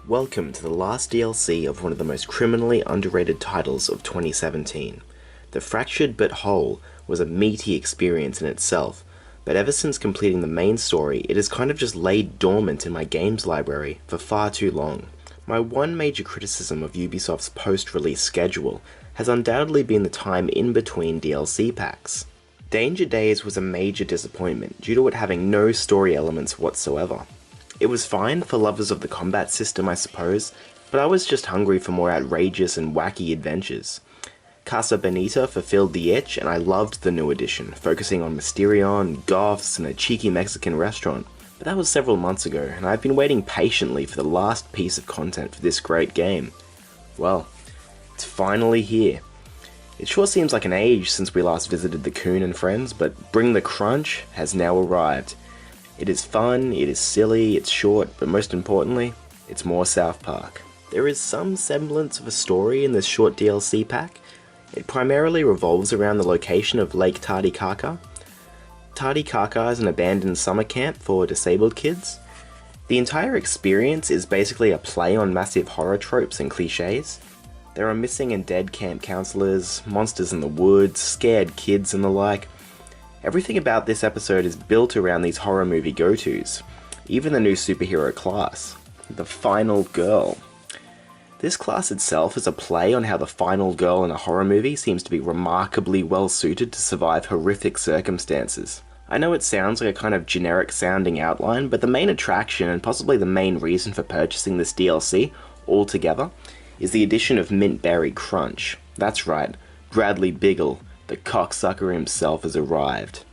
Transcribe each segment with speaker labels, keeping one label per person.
Speaker 1: Welcome to the last DLC of one of the most criminally underrated titles of 2017. The Fractured But Whole was a meaty experience in itself, but ever since completing the main story, it has kind of just laid dormant in my games library for far too long. My one major criticism of Ubisoft's post-release schedule has undoubtedly been the time in between DLC packs. Danger Days was a major disappointment due to it having no story elements whatsoever. It was fine for lovers of the combat system, I suppose, but I was just hungry for more outrageous and wacky adventures. Casa Bonita fulfilled the itch, and I loved the new edition, focusing on Mysterion, goths, and a cheeky Mexican restaurant. But that was several months ago, and I've been waiting patiently for the last piece of content for this great game. Well, it's finally here. It sure seems like an age since we last visited the Coon and friends, but Bring the Crunch has now arrived. It is fun, it is silly, it's short, but most importantly, it's more South Park. There is some semblance of a story in this short DLC pack. It primarily revolves around the location of Lake Titicaca. Titicaca is an abandoned summer camp for disabled kids. The entire experience is basically a play on massive horror tropes and cliches. There are missing and dead camp counselors, monsters in the woods, scared kids and the like. Everything about this episode is built around these horror movie go-tos, even the new superhero class, the Final Girl. This class itself is a play on how the final girl in a horror movie seems to be remarkably well suited to survive horrific circumstances. I know it sounds like a kind of generic sounding outline, but the main attraction and possibly the main reason for purchasing this DLC altogether is the addition of Mintberry Crunch. That's right, Bradley Biggle, the cocksucker himself, has arrived.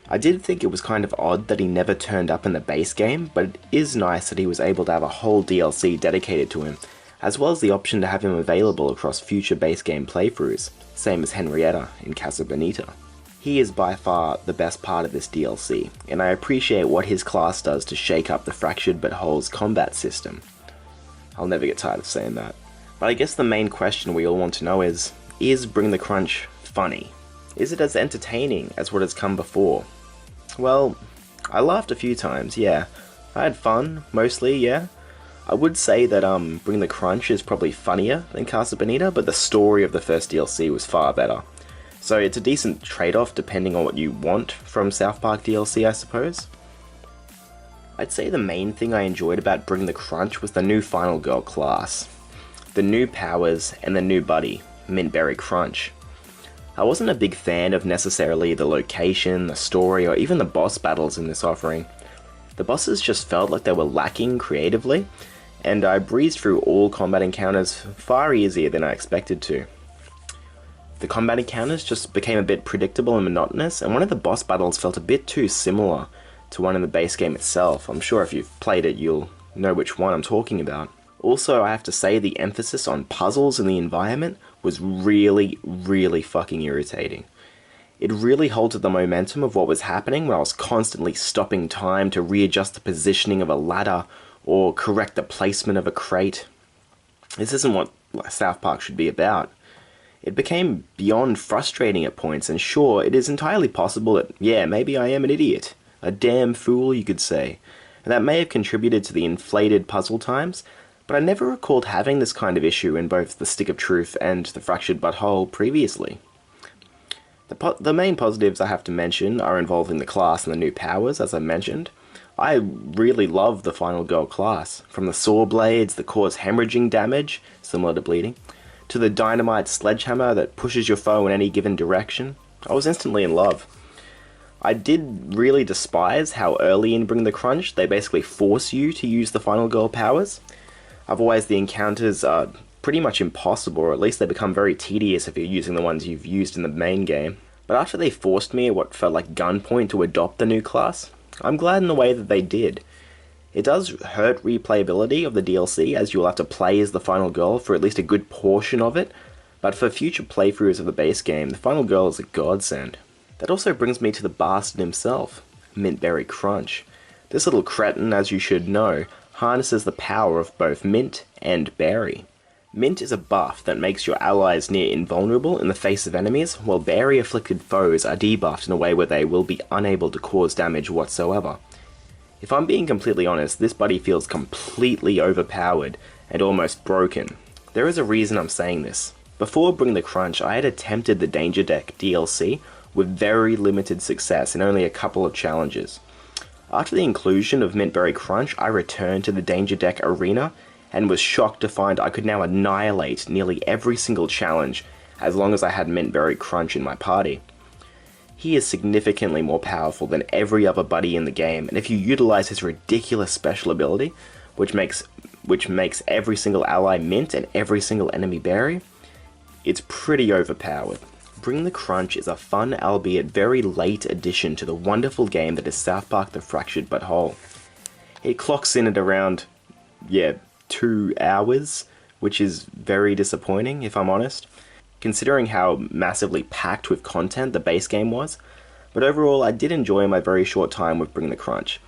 Speaker 1: I did think it was kind of odd that he never turned up in the base game, but it is nice that he was able to have a whole DLC dedicated to him, as well as the option to have him available across future base game playthroughs, same as Henrietta in Casa Bonita. He is by far the best part of this DLC, and I appreciate what his class does to shake up the Fractured But Whole's combat system. I'll never get tired of saying that. But I guess the main question we all want to know is Bring the Crunch funny? Is it as entertaining as what has come before? Well, I laughed a few times, yeah. I had fun, mostly, yeah. I would say that Bring the Crunch is probably funnier than Casa Bonita, but the story of the first DLC was far better. So it's a decent trade-off depending on what you want from South Park DLC, I suppose. I'd say the main thing I enjoyed about Bring the Crunch was the new Final Girl class. The new powers and the new buddy, Mintberry Crunch. I wasn't a big fan of necessarily the location, the story, or even the boss battles in this offering. The bosses just felt like they were lacking creatively, and I breezed through all combat encounters far easier than I expected to. The combat encounters just became a bit predictable and monotonous, and one of the boss battles felt a bit too similar to one in the base game itself. I'm sure if you've played it, you'll know which one I'm talking about. Also, I have to say the emphasis on puzzles in the environment was really, really fucking irritating. It really halted the momentum of what was happening when I was constantly stopping time to readjust the positioning of a ladder or correct the placement of a crate. This isn't what South Park should be about. It became beyond frustrating at points, and sure, it is entirely possible that, yeah, maybe I am an idiot. A damn fool, you could say. And that may have contributed to the inflated puzzle times, but I never recalled having this kind of issue in both the Stick of Truth and the Fractured But Whole previously. The main positives I have to mention are involving the class and the new powers, as I mentioned. I really love the Final Girl class, from the saw blades that cause hemorrhaging damage, similar to bleeding, to the dynamite sledgehammer that pushes your foe in any given direction. I was instantly in love. I did really despise how early in Bring the Crunch they basically force you to use the Final Girl powers. Otherwise the encounters are pretty much impossible, or at least they become very tedious if you're using the ones you've used in the main game. But after they forced me at what felt like gunpoint to adopt the new class, I'm glad in the way that they did. It does hurt replayability of the DLC, as you'll have to play as the Final Girl for at least a good portion of it, but for future playthroughs of the base game, the Final Girl is a godsend. That also brings me to the bastard himself, Mintberry Crunch. This little cretin, as you should know, harnesses the power of both Mint and Berry. Mint is a buff that makes your allies near invulnerable in the face of enemies, while berry-afflicted foes are debuffed in a way where they will be unable to cause damage whatsoever. If I'm being completely honest, this buddy feels completely overpowered and almost broken. There is a reason I'm saying this. Before Bring the Crunch, I had attempted the Danger Deck DLC with very limited success and only a couple of challenges. After the inclusion of Mintberry Crunch, I returned to the Danger Deck arena and was shocked to find I could now annihilate nearly every single challenge as long as I had Mintberry Crunch in my party. He is significantly more powerful than every other buddy in the game, and if you utilize his ridiculous special ability, which makes every single ally mint and every single enemy berry, it's pretty overpowered. Bring the Crunch is a fun, albeit very late addition to the wonderful game that is South Park The Fractured But Whole. It clocks in at around, 2 hours, which is very disappointing if I'm honest, considering how massively packed with content the base game was, but overall I did enjoy my very short time with Bring the Crunch.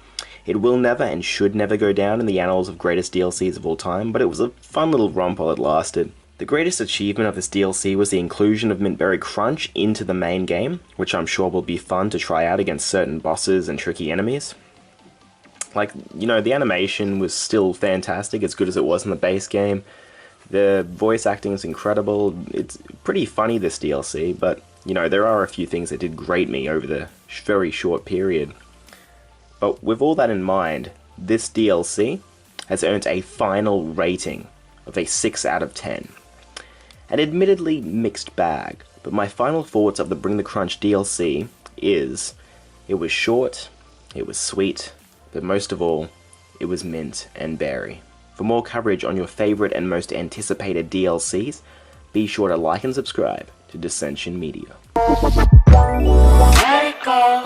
Speaker 1: It will never and should never go down in the annals of greatest DLCs of all time, but it was a fun little romp while it lasted. The greatest achievement of this DLC was the inclusion of Mintberry Crunch into the main game, which I'm sure will be fun to try out against certain bosses and tricky enemies. The animation was still fantastic, as good as it was in the base game. The voice acting is incredible. It's pretty funny, this DLC, but, there are a few things that did grate me over the very short period. But with all that in mind, this DLC has earned a final rating of a 6 out of 10. An admittedly mixed bag, but my final thoughts of the Bring the Crunch DLC is, it was short, it was sweet, but most of all, it was mint and berry. For more coverage on your favorite and most anticipated DLCs, be sure to like and subscribe to Dissension Media. Let it go.